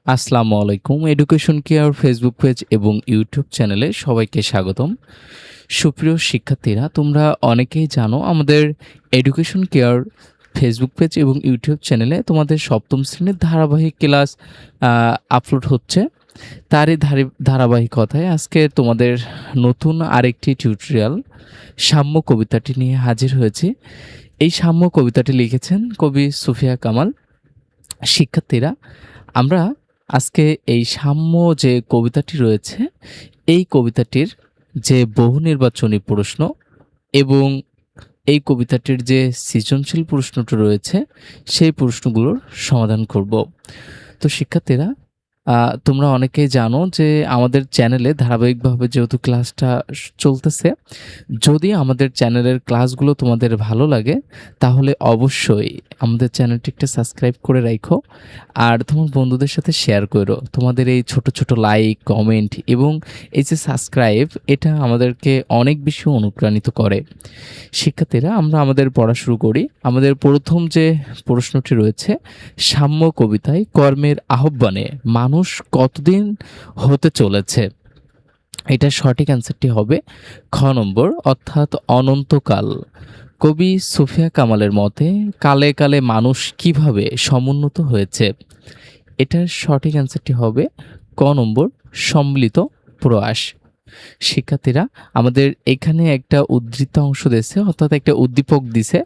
আসসালামু আলাইকুম। Education care Facebook page এবং ইউটিউব চ্যানেলে সবাইকে স্বাগতম। সুপ্রিয় শিক্ষার্থীরা, তোমরা অনেকেই জানো আমাদের এডুকেশন কেয়ার ফেসবুক পেজ এবং ইউটিউব চ্যানেলে তোমাদের সপ্তম শ্রেণীর ধারাবাহিক ক্লাস আপলোড হচ্ছে। তারই ধারাবাহিকতায় আজকে তোমাদের নতুন আরেকটি টিউটোরিয়াল সাম্য কবিতাটি নিয়ে হাজির হয়েছি। এই সাম্য কবিতাটি লিখেছেন কবি সুফিয়া কামাল। শিক্ষার্থীরা, আমরা আজকে এই সাম্য যে কবিতাটি রয়েছে, এই কবিতাটির যে বহু নির্বাচনী প্রশ্ন এবং এই কবিতাটির যে সৃজনশীল প্রশ্নটি রয়েছে, সেই প্রশ্নগুলোর সমাধান করব। তো শিক্ষার্থীরা, তোমরা অনেকেই জানো যে আমাদের চ্যানেলে ধারাবাহিকভাবে যেহেতু ক্লাসটা চলতেছে, যদি আমাদের চ্যানেলের ক্লাসগুলো তোমাদের ভালো লাগে তাহলে অবশ্যই আমাদের চ্যানেলটি একটা সাবস্ক্রাইব করে রাখো আর তোমার বন্ধুদের সাথে শেয়ার করো। তোমাদের এই ছোট ছোট লাইক, কমেন্ট এবং এই যে সাবস্ক্রাইব, এটা আমাদেরকে অনেক বেশি অনুপ্রাণিত করে। শিক্ষার্থীরা, আমরা আমাদের পড়া শুরু করি। আমাদের প্রথম যে প্রশ্নটি রয়েছে, সাম্য কবিতায় কর্মের আহ্বানে মানুষ কতদিন হতে চলেছে? এটার সঠিক অ্যান্সারটি হবে খ নম্বর, অর্থাৎ অনন্তকাল। কবি সুফিয়া কামালের মতে কালে কালে মানুষ কিভাবে সমুন্নত হয়েছে? এটার সঠিক অ্যান্সারটি হবে ক নম্বর, সম্মিলিত প্রয়াস। শিক্ষার্থীরা, আমাদের এখানে একটা উদ্ধৃত অংশ দিয়েছে, অর্থাৎ একটা উদ্দীপক দিছে।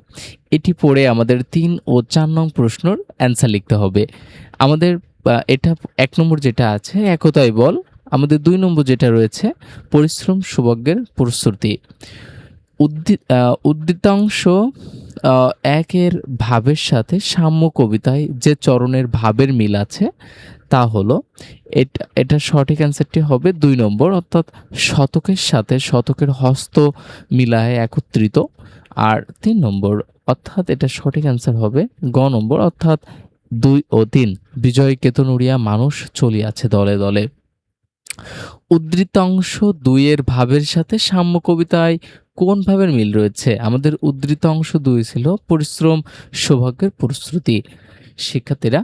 এটি পড়ে আমাদের ৩ ও ৪ নং প্রশ্নর অ্যান্সার লিখতে হবে। আমাদের এটা ১ নম্বর যেটা আছে, একতাই বল। আমাদের ২ নম্বর যেটা রয়েছে, পরিশ্রম সৌভাগ্যের প্রস্তুতি। উদ্ধৃতাংশ ১ এর ভাবের সাথে সাম্য কবিতায় যে চরণের ভাবের মিল আছে তা হলো, এটার সঠিক অ্যান্সারটি হবে ২ নম্বর, অর্থাৎ শতকের সাথে শতকের হস্ত মিলায় একত্রিত। আর ৩ নম্বর, অর্থাৎ এটার সঠিক অ্যান্সার হবে গ নম্বর, অর্থাৎ ২ ও ৩, বিজয় কেতন উড়িয়া মানুষ চলিয়াছে দলে দলে। উদ্ধৃতাংশ ২ এর ভাবের সাথে সাম্য কবিতায় কোন ভাবের মিল রয়েছে? আমাদের উদ্ধৃতাংশ ২ ছিল পরিশ্রম সৌভাগ্যের প্রস্তুতি। শিক্ষার্থীরা,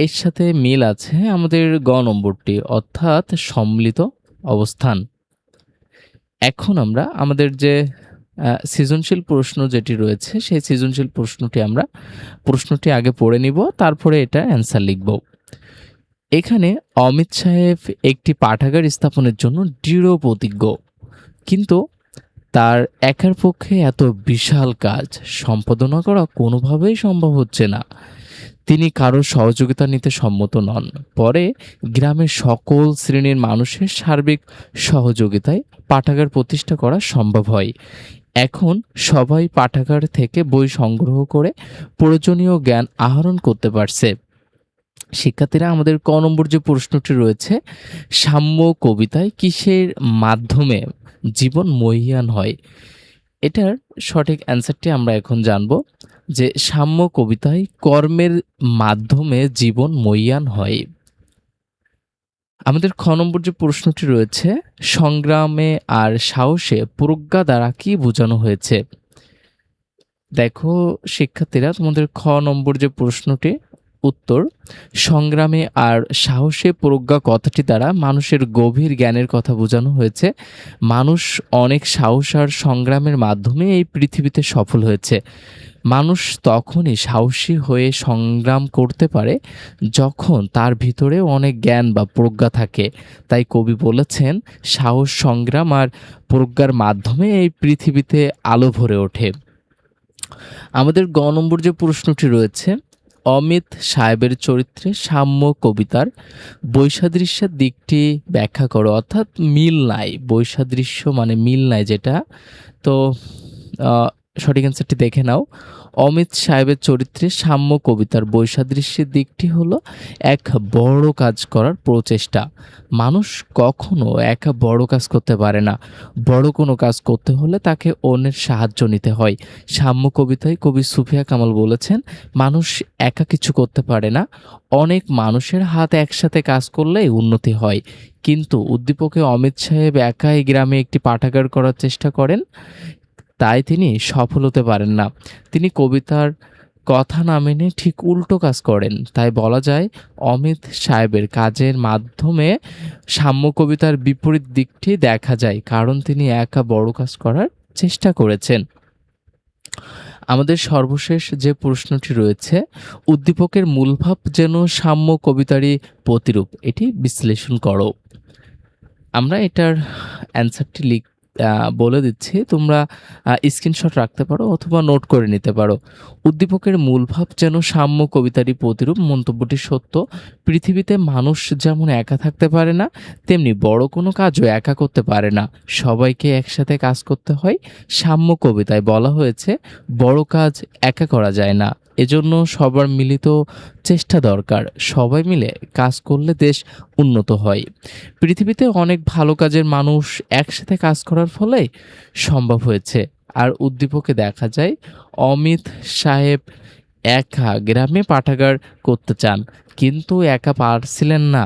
এর সাথে মিল আছে আমাদের গ নম্বরটি, অর্থাৎ সম্মিলিত অবস্থান। এখন আমরা আমাদের যে সৃজনশীল প্রশ্ন যেটি রয়েছে, সেই সৃজনশীল প্রশ্নটি আগে পড়ে নিব, তারপরে এটা অ্যান্সার লিখব। এখানে অমিত সাহেব একটি পাঠাগার স্থাপনের জন্য দৃঢ় প্রতিজ্ঞ, কিন্তু তার একার পক্ষে এত বিশাল কাজ সম্পাদনা করা কোনোভাবেই সম্ভব হচ্ছে না। তিনি কারো সহযোগিতা নিতে সম্মত নন। পরে গ্রামের সকল শ্রেণীর মানুষের সার্বিক সহযোগিতায় পাঠাগার প্রতিষ্ঠা করা সম্ভব হয়। এখন সবাই পাঠাগার থেকে বই সংগ্রহ করে প্রয়োজনীয় জ্ঞান আহরণ করতে পারছে। শিক্ষার্থীরা, আমাদের ক নম্বর যে প্রশ্নটি রয়েছে, সাম্য কবিতায় কিসের মাধ্যমে জীবন মহীয়ান হয়? এটার সঠিক অ্যান্সারটি আমরা এখন জানব, যে সাম্য কবিতায় কর্মের মাধ্যমে জীবন মহীয়ান হয়। আমাদের খ নম্বর যে প্রশ্নটি রয়েছে, সংগ্রামে আর সাহসে প্রজ্ঞা দ্বারা কি বোঝানো হয়েছে? দেখো শিক্ষার্থীরা, তোমাদের খ নম্বর যে প্রশ্নটি উত্তর, সংগ্রামে আর সাহসে প্রজ্ঞা কথাটি দ্বারা মানুষের গভীর জ্ঞানের কথা বোঝানো হয়েছে। মানুষ অনেক সাহস আর সংগ্রামের মাধ্যমে এই পৃথিবীতে সফল হয়েছে। মানুষ তখনই সাহসী হয়ে সংগ্রাম করতে পারে যখন তার ভিতরে অনেক জ্ঞান বা প্রজ্ঞা থাকে। তাই কবি বলেছেন, সাহস, সংগ্রাম আর প্রজ্ঞার মাধ্যমে এই পৃথিবীতে আলো ভরে ওঠে। আমাদের গ নম্বর যে প্রশ্নটি রয়েছে, অমিত সাহেবের চরিত্রে সাম্য কবিতার বৈসাদৃশ্যের দিকটি ব্যাখ্যা করো, অর্থাৎ মিল নাই, বৈসাদৃশ্য মানে মিল নাই যেটা। তো সঠিক অ্যান্সারটি দেখে নাও। অমিত সাহেবের চরিত্রে সাম্য কবিতার বৈসাদৃশ্যের দিকটি হলো এক বড় কাজ করার প্রচেষ্টা। মানুষ কখনো একা বড় কাজ করতে পারে না। বড় কোনো কাজ করতে হলে তাকে অন্যের সাহায্য নিতে হয়। সাম্য কবিতায় কবি সুফিয়া কামাল বলেছেন, মানুষ একা কিছু করতে পারে না, অনেক মানুষের হাত একসাথে কাজ করলে উন্নতি হয়। কিন্তু উদ্দীপকে অমিত সাহেব একাই গ্রামে একটি পাঠাগার করার চেষ্টা করেন, তাই তিনি সফল হতে পারেন না। তিনি কবিতার কথা না মেনে ঠিক উল্টো কাজ করেন। তাই বলা যায় অমিত সাহেবের কাজের মাধ্যমে সাম্য কবিতার বিপরীত দিকটি দেখা যায়, কারণ তিনি একা বড় কাজ করার চেষ্টা করেছেন। আমাদের সর্বশেষ যে প্রশ্নটি রয়েছে, উদ্দীপকের মূল ভাব যেন সাম্য কবিতারই প্রতিরূপ, এটি বিশ্লেষণ করো। আমরা এটার অ্যান্সারটি বলে দিচ্ছি। তোমরা স্ক্রিনশট রাখতে পারো অথবা নোট করে নিতে পারো। উদ্দীপকের মূল ভাব যেন সাম্য কবিতারই প্রতিরূপ। মন্তব্যটি সত্য। পৃথিবীতে মানুষ যেমন একা থাকতে পারে না, তেমনি বড় কোনো কাজও একা করতে পারে না। সবাইকে একসাথে কাজ করতে হয়। সাম্য কবিতায় বলা হয়েছে বড় কাজ একা করা যায় না, এজন্য সবার মিলিত চেষ্টা দরকার। সবাই মিলে কাজ করলে দেশ উন্নত হয়। পৃথিবীতে অনেক ভালো কাজের মানুষ একসাথে কাজ করার ফলে সম্ভব হয়েছে। আর উদ্দীপকে দেখা যায় অমিত সাহেব একা গ্রামে পাঠাগার করতে চান, কিন্তু একা পারছিলেন না।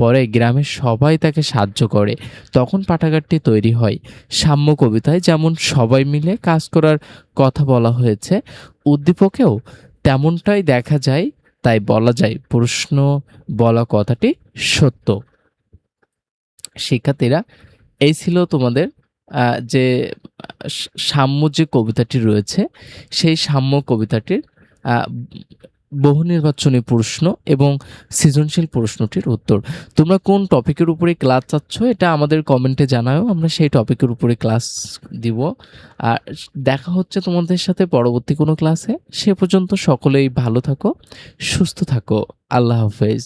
পরে গ্রামের সবাই তাকে সাহায্য করে, তখন পাঠাগারটি তৈরি হয়। সাম্য কবিতায় যেমন সবাই মিলে কাজ করার কথা বলা হয়েছে, উদ্দীপকেও তেমনটাই দেখা যায়। তাই বলা যায় প্রশ্ন বলা কথাটি সত্য। শিক্ষার্থীরা, এই ছিল তোমাদের যে সাম্য যে কবিতাটি রয়েছে, সেই সাম্য কবিতাটির আ বহু নির্বাচনী প্রশ্ন এবং সৃজনশীল প্রশ্নটির উত্তর। তোমরা কোন টপিকের উপরে ক্লাস চাচ্ছ এটা আমাদের কমেন্টে জানাও, আমরা সেই টপিকের উপরে ক্লাস দিব। আর দেখা হচ্ছে তোমাদের সাথে পরবর্তী কোনো ক্লাসে। সে পর্যন্ত সকলেই ভালো থাকো, সুস্থ থাকো। আল্লাহ হাফেজ।